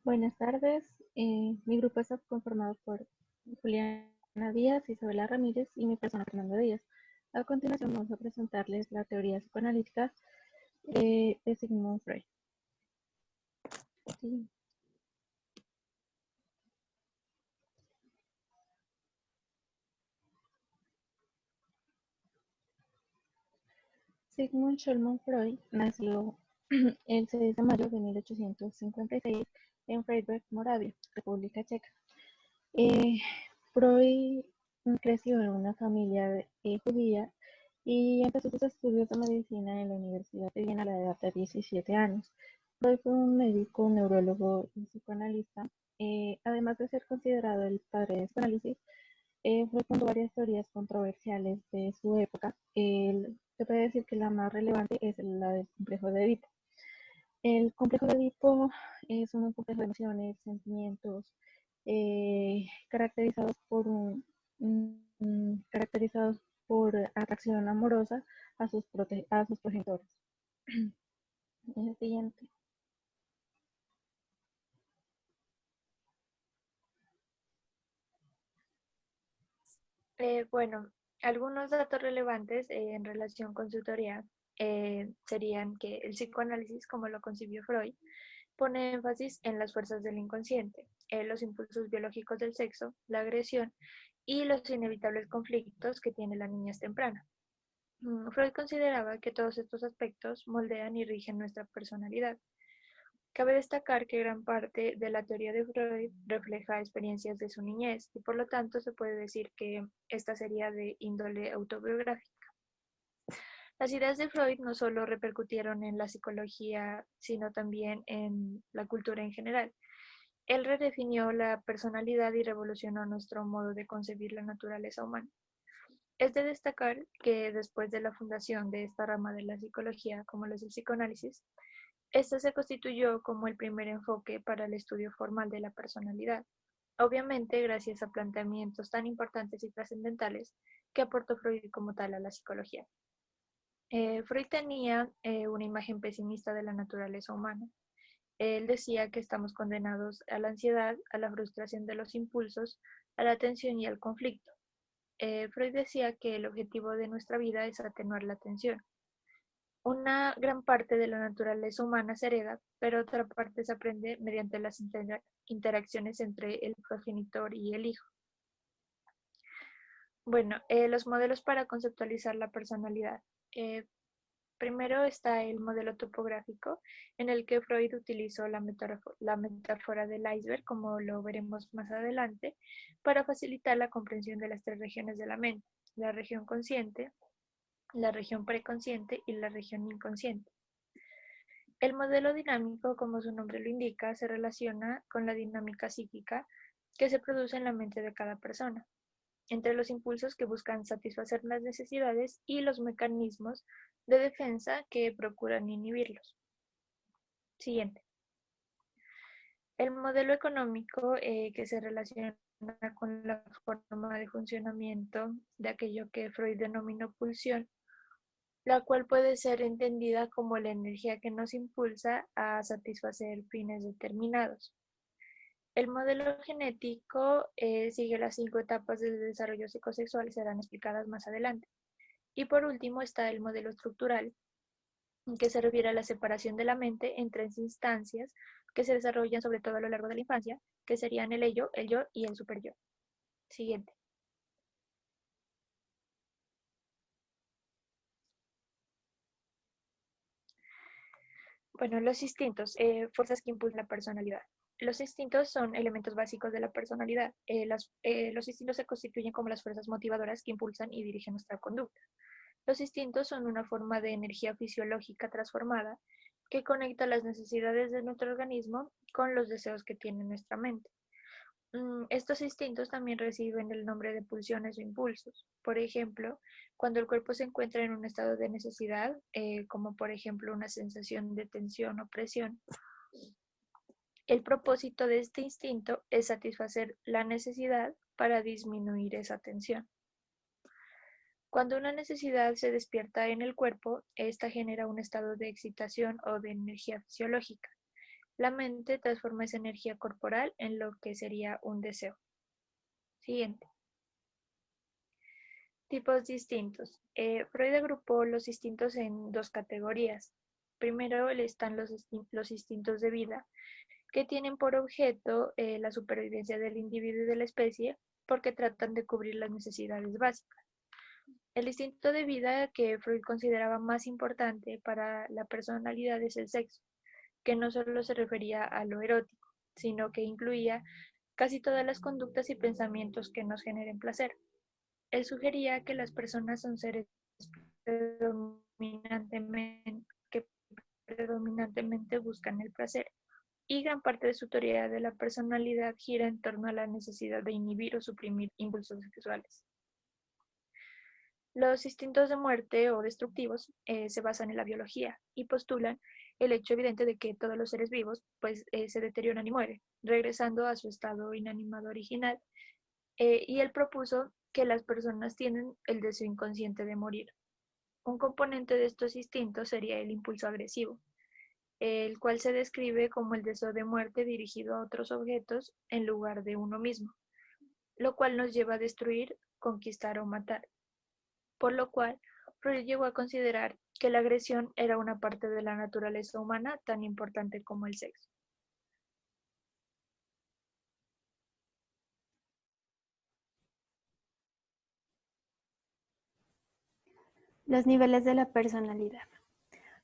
Buenas tardes. Mi grupo está conformado por Juliana Díaz, Isabela Ramírez y mi persona Fernando Díaz. A continuación vamos a presentarles la teoría psicoanalítica de Sigmund Freud. Sí. Sigmund Schulman Freud nació el 6 de mayo de 1856 en Freiberg, Moravia, República Checa. Eh, Freud creció en una familia judía y empezó sus estudios de medicina en la Universidad de Viena a la edad de 17 años. Freud fue un médico, neurólogo y psicoanalista. Además de ser considerado el padre del psicoanálisis, Freud fundó varias teorías controversiales de su época. Se puede decir que la más relevante es la del complejo de Edipo. El complejo de Edipo es un complejo de emociones, sentimientos, caracterizados por caracterizados por atracción amorosa a sus progenitores. El siguiente. Bueno, algunos datos relevantes en relación con su teoría serían que el psicoanálisis, como lo concibió Freud, pone énfasis en las fuerzas del inconsciente, los impulsos biológicos del sexo, la agresión y los inevitables conflictos que tiene la niñez temprana. Freud consideraba que todos estos aspectos moldean y rigen nuestra personalidad. Cabe destacar que gran parte de la teoría de Freud refleja experiencias de su niñez y por lo tanto se puede decir que esta sería de índole autobiográfica. Las ideas de Freud no solo repercutieron en la psicología, sino también en la cultura en general. Él redefinió la personalidad y revolucionó nuestro modo de concebir la naturaleza humana. Es de destacar que después de la fundación de esta rama de la psicología, como lo es el psicoanálisis, este se constituyó como el primer enfoque para el estudio formal de la personalidad, obviamente gracias a planteamientos tan importantes y trascendentales que aportó Freud como tal a la psicología. Freud tenía una imagen pesimista de la naturaleza humana. Él decía que estamos condenados a la ansiedad, a la frustración de los impulsos, a la tensión y al conflicto. Freud decía que el objetivo de nuestra vida es atenuar la tensión. Una gran parte de la naturaleza humana se hereda, pero otra parte se aprende mediante las interacciones entre el progenitor y el hijo. Bueno, los modelos para conceptualizar la personalidad. Eh, Primero está el modelo topográfico, en el que Freud utilizó la metáfora del iceberg, como lo veremos más adelante, para facilitar la comprensión de las tres regiones de la mente: la región consciente, la región preconsciente y la región inconsciente. El modelo dinámico, como su nombre lo indica, se relaciona con la dinámica psíquica que se produce en la mente de cada persona, entre los impulsos que buscan satisfacer las necesidades y los mecanismos de defensa que procuran inhibirlos. Siguiente. El modelo económico que se relaciona con la forma de funcionamiento de aquello que Freud denominó pulsión, la cual puede ser entendida como la energía que nos impulsa a satisfacer fines determinados. El modelo genético sigue las 5 etapas del desarrollo psicosexual, serán explicadas más adelante. Y por último está el modelo estructural, que se refiere a la separación de la mente en tres instancias que se desarrollan sobre todo a lo largo de la infancia, que serían el ello, el yo y el superyo. Siguiente. Bueno, los instintos, fuerzas que impulsan la personalidad. Los instintos son elementos básicos de la personalidad. Los instintos se constituyen como las fuerzas motivadoras que impulsan y dirigen nuestra conducta. Los instintos son una forma de energía fisiológica transformada que conecta las necesidades de nuestro organismo con los deseos que tiene nuestra mente. Estos instintos también reciben el nombre de pulsiones o impulsos. Por ejemplo, cuando el cuerpo se encuentra en un estado de necesidad, como por ejemplo una sensación de tensión o presión, el propósito de este instinto es satisfacer la necesidad para disminuir esa tensión. Cuando una necesidad se despierta en el cuerpo, esta genera un estado de excitación o de energía fisiológica. La mente transforma esa energía corporal en lo que sería un deseo. Siguiente. Tipos distintos. Freud agrupó los instintos en dos categorías. Primero están los instintos de vida, que tienen por objeto la supervivencia del individuo y de la especie, porque tratan de cubrir las necesidades básicas. El instinto de vida que Freud consideraba más importante para la personalidad es el sexo, que no solo se refería a lo erótico, sino que incluía casi todas las conductas y pensamientos que nos generen placer. Él sugería que las personas son seres que predominantemente buscan el placer, y gran parte de su teoría de la personalidad gira en torno a la necesidad de inhibir o suprimir impulsos sexuales. Los instintos de muerte o destructivos se basan en la biología y postulan el hecho evidente de que todos los seres vivos se deterioran y mueren, regresando a su estado inanimado original, y él propuso que las personas tienen el deseo inconsciente de morir. Un componente de estos instintos sería el impulso agresivo, el cual se describe como el deseo de muerte dirigido a otros objetos en lugar de uno mismo, lo cual nos lleva a destruir, conquistar o matar. Por lo cual, Freud llegó a considerar que la agresión era una parte de la naturaleza humana tan importante como el sexo. Los niveles de la personalidad.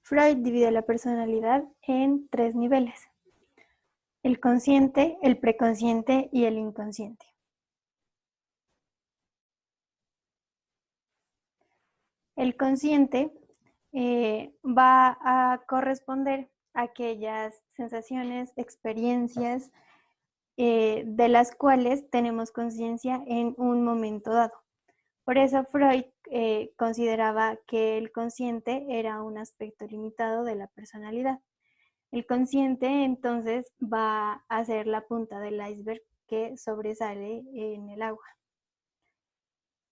Freud divide la personalidad en 3 niveles: el consciente, el preconsciente y el inconsciente. El consciente va a corresponder a aquellas sensaciones, experiencias de las cuales tenemos conciencia en un momento dado. Por eso Freud consideraba que el consciente era un aspecto limitado de la personalidad. El consciente entonces va a ser la punta del iceberg que sobresale en el agua.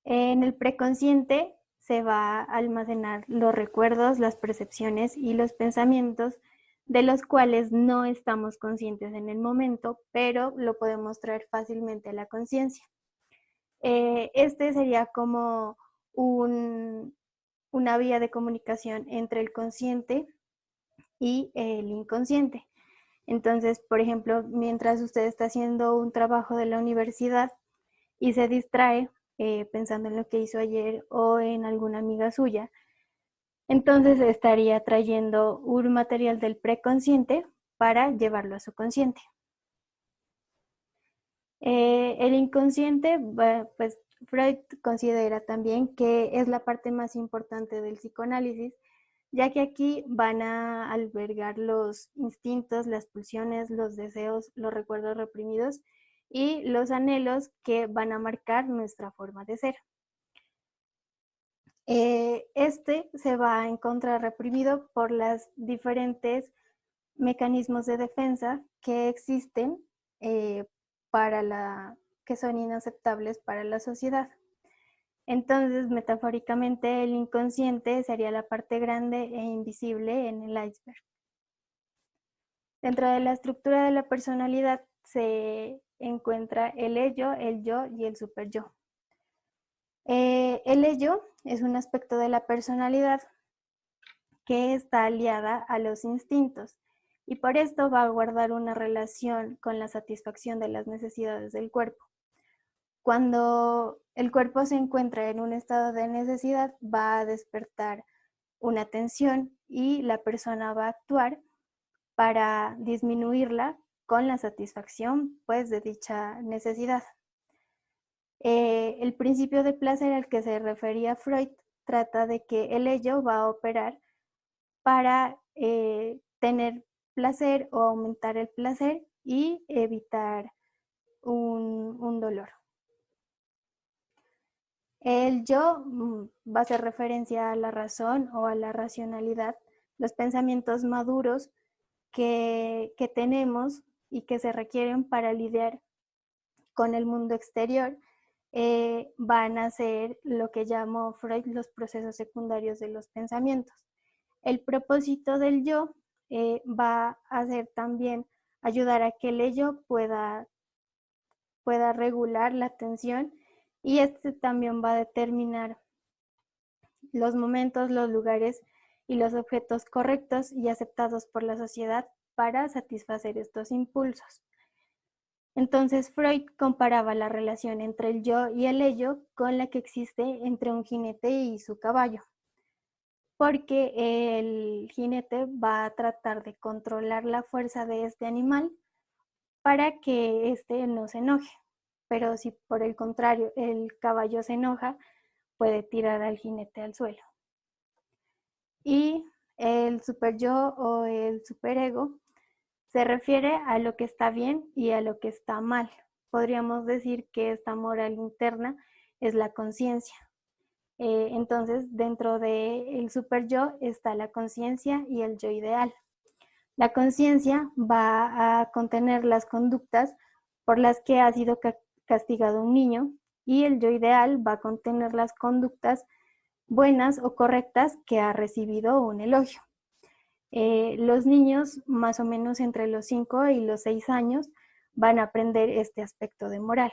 En el preconsciente se va a almacenar los recuerdos, las percepciones y los pensamientos de los cuales no estamos conscientes en el momento, pero lo podemos traer fácilmente a la conciencia. Este sería como una vía de comunicación entre el consciente y el inconsciente. Entonces, por ejemplo, mientras usted está haciendo un trabajo de la universidad y se distrae pensando en lo que hizo ayer o en alguna amiga suya, entonces estaría trayendo un material del preconsciente para llevarlo a su consciente. El inconsciente, pues Freud considera también que es la parte más importante del psicoanálisis, ya que aquí van a albergar los instintos, las pulsiones, los deseos, los recuerdos reprimidos y los anhelos que van a marcar nuestra forma de ser. Este se va a encontrar reprimido por los diferentes mecanismos de defensa que existen que son inaceptables para la sociedad. Entonces, metafóricamente, el inconsciente sería la parte grande e invisible en el iceberg. Dentro de la estructura de la personalidad se encuentra el ello, el yo y el superyo. El ello es un aspecto de la personalidad que está aliada a los instintos y por esto va a guardar una relación con la satisfacción de las necesidades del cuerpo. Cuando el cuerpo se encuentra en un estado de necesidad, va a despertar una tensión y la persona va a actuar para disminuirla con la satisfacción pues, de dicha necesidad. El principio de placer al que se refería Freud trata de que el ello va a operar para tener placer o aumentar el placer y evitar un dolor. El yo va a hacer referencia a la razón o a la racionalidad, los pensamientos maduros que tenemos y que se requieren para lidiar con el mundo exterior, van a ser lo que llamó Freud los procesos secundarios de los pensamientos. El propósito del yo va a ser también ayudar a que el ello pueda regular la tensión, y este también va a determinar los momentos, los lugares y los objetos correctos y aceptados por la sociedad para satisfacer estos impulsos. Entonces Freud comparaba la relación entre el yo y el ello con la que existe entre un jinete y su caballo, porque el jinete va a tratar de controlar la fuerza de este animal para que éste no se enoje. Pero si por el contrario el caballo se enoja, puede tirar al jinete al suelo. Y el superyo o el superego se refiere a lo que está bien y a lo que está mal. Podríamos decir que esta moral interna es la conciencia. Entonces, dentro del superyo está la conciencia y el yo ideal. La conciencia va a contener las conductas por las que ha sido castigado un niño, y el yo ideal va a contener las conductas buenas o correctas que ha recibido un elogio. Los niños, más o menos entre los 5 y los 6 años, van a aprender este aspecto de moral.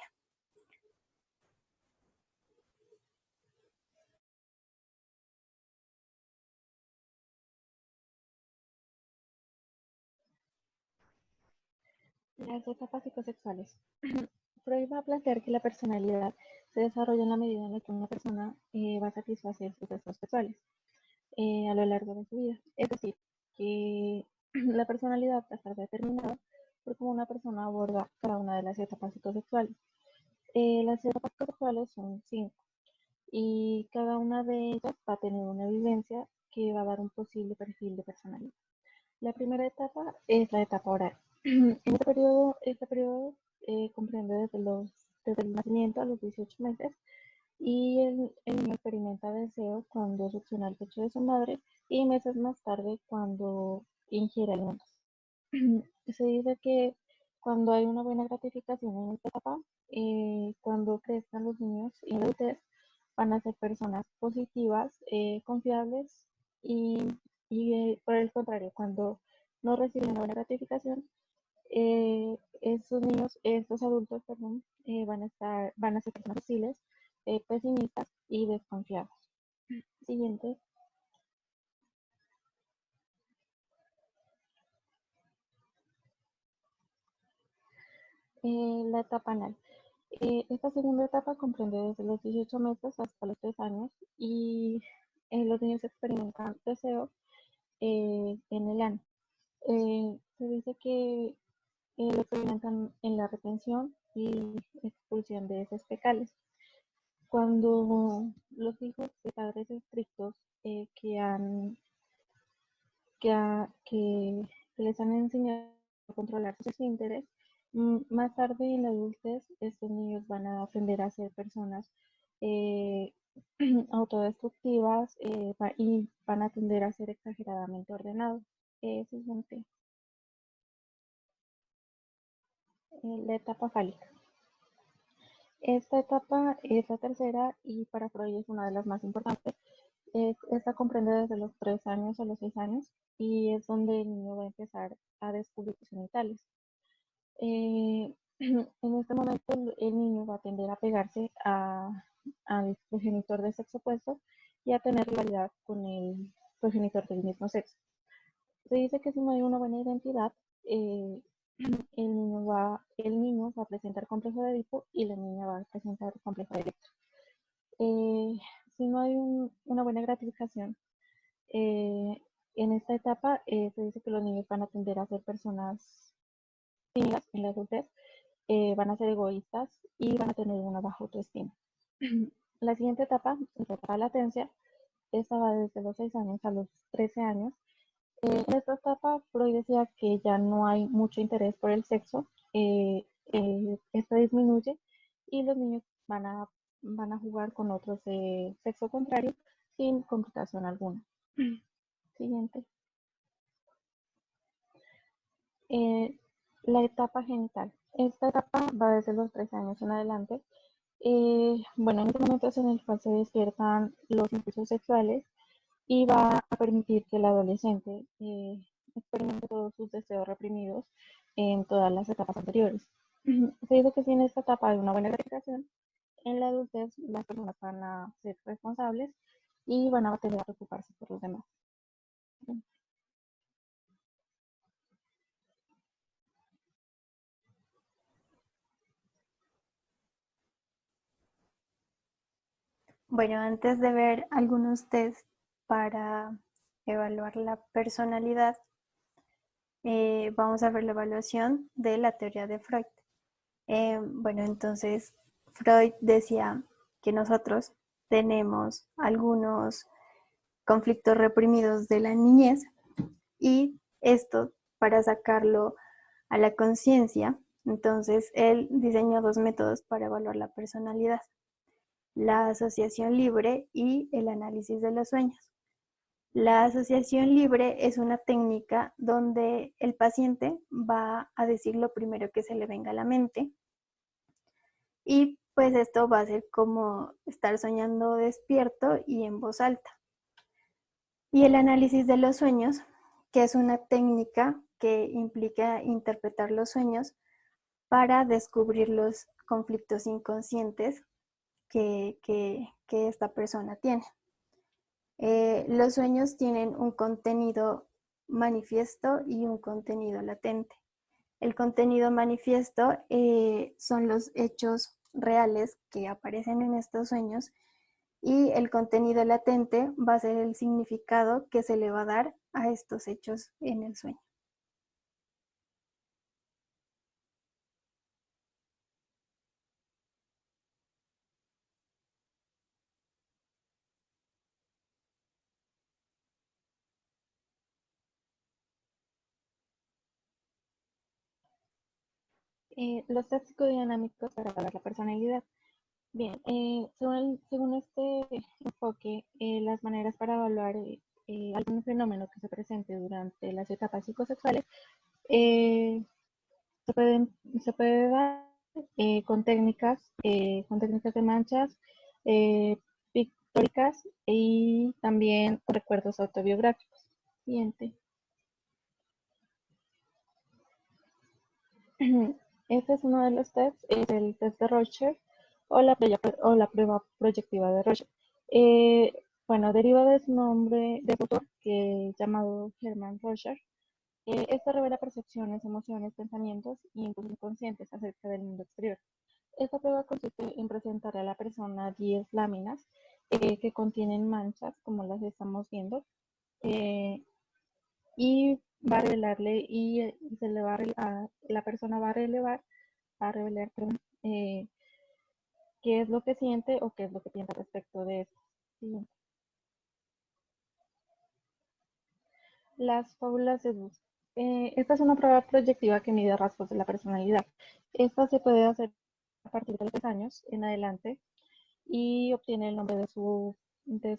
Las etapas psicosexuales. Freud va a plantear que la personalidad se desarrolla en la medida en la que una persona va a satisfacer sus deseos sexuales a lo largo de su vida. Es decir, que la personalidad va a estar determinada por cómo una persona aborda cada una de las etapas psicosexuales. Las etapas psicosexuales son 5 y cada una de ellas va a tener una vivencia que va a dar un posible perfil de personalidad. La primera etapa es la etapa oral. En este periodo comprende desde el nacimiento a los 18 meses, y el niño experimenta deseo cuando succiona el pecho de su madre y meses más tarde cuando ingiere alimentos. Se dice que cuando hay una buena gratificación en esta etapa, cuando crezcan los niños y en la adultez, van a ser personas positivas, confiables y, por el contrario, cuando no reciben una buena gratificación, estos adultos, perdón, van a ser personas hostiles, pesimistas y desconfiados. Siguiente. La etapa anal. Esta segunda etapa comprende desde los 18 meses hasta los 3 años, y los niños experimentan deseo en el ano. Se dice que lo experimentan en la retención y expulsión de heces fecales. Cuando los hijos de padres estrictos que les han enseñado a controlar sus esfínteres, más tarde en la adultez, estos niños van a aprender a ser personas eh, autodestructivas, y van a tender a ser exageradamente ordenados. Siguiente. La etapa fálica. Esta etapa es la tercera y para Freud es una de las más importantes. Esta comprende desde los 3 años a los 6 años y es donde el niño va a empezar a descubrir sus genitales. En este momento el niño va a tender a pegarse al progenitor de sexo opuesto y a tener rivalidad con el progenitor del mismo sexo. Se dice que si no hay una buena identidad, eh, el niño va a presentar complejo de Edipo y la niña va a presentar complejo de Electra. Si no hay una buena gratificación en esta etapa, se dice que los niños van a tender a ser personas tímidas en la adultez, van a ser egoístas y van a tener una baja autoestima. La siguiente etapa es la etapa de latencia. Esta va desde los 6 años a los 13 años. En esta etapa, Freud decía que ya no hay mucho interés por el sexo, esto disminuye y los niños van a jugar con otros de sexo contrario sin complicación alguna. Siguiente. Eh, la etapa genital. Esta etapa va desde los 3 años en adelante. Bueno, en este momento es en el cual se despiertan los impulsos sexuales y va a permitir que el adolescente experimente todos sus deseos reprimidos en todas las etapas anteriores. Se dice que si en esta etapa hay una buena gratificación, en la adultez las personas van a ser responsables y van a tener a preocuparse por los demás. Bueno, antes de ver algunos tests para evaluar la personalidad, vamos a ver la evaluación de la teoría de Freud. Bueno, entonces Freud decía que nosotros tenemos algunos conflictos reprimidos de la niñez y esto para sacarlo a la conciencia. Entonces él diseñó dos métodos para evaluar la personalidad: la asociación libre y el análisis de los sueños. La asociación libre es una técnica donde el paciente va a decir lo primero que se le venga a la mente y pues esto va a ser como estar soñando despierto y en voz alta. Y el análisis de los sueños, que es una técnica que implica interpretar los sueños para descubrir los conflictos inconscientes que esta persona tiene. Los sueños tienen un contenido manifiesto y un contenido latente. El contenido manifiesto son los hechos reales que aparecen en estos sueños y el contenido latente va a ser el significado que se le va a dar a estos hechos en el sueño. Los test psicodinámicos para evaluar la personalidad. Bien, según este enfoque, las maneras para evaluar algún fenómeno que se presente durante las etapas psicosexuales eh, se, pueden, se puede dar con técnicas de manchas pictóricas y también con recuerdos autobiográficos. Siguiente. Este es uno de los tests, es el test de Rorschach o la prueba proyectiva de Rorschach. Eh, bueno, deriva de su nombre de su autor, que es llamado Hermann Rorschach. Este revela percepciones, emociones, pensamientos y impulsos inconscientes acerca del mundo exterior. Esta prueba consiste en presentar a la persona 10 láminas que contienen manchas, como las estamos viendo, eh, y va a revelarle y se le va la persona va a revelar qué es lo que siente o qué es lo que piensa respecto de esto. Siguiente. Las fábulas de Bus. Esta es una prueba proyectiva que mide rasgos de la personalidad. Esta se puede hacer a partir de los 3 años en adelante y obtiene el nombre de su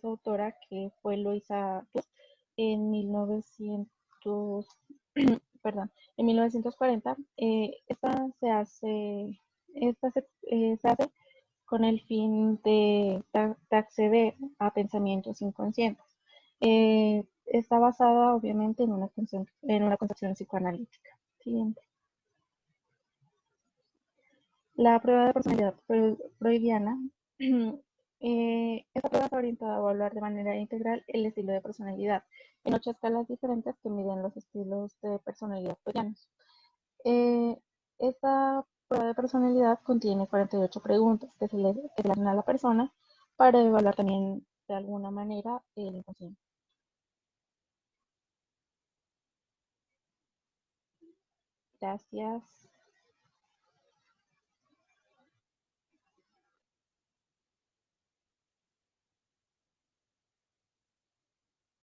autora, que fue Louisa Bus, en 1900, perdón, en 1940. Se hace con el fin de acceder a pensamientos inconscientes. Está basada obviamente en una concepción psicoanalítica. Siguiente. La prueba de personalidad freudiana. Esta prueba está orientada a evaluar de manera integral el estilo de personalidad en 8 escalas diferentes que miden los estilos de personalidad freudianos. Esta prueba de personalidad contiene 48 preguntas que se le hacen a la persona para evaluar también de alguna manera el inconsciente. Gracias.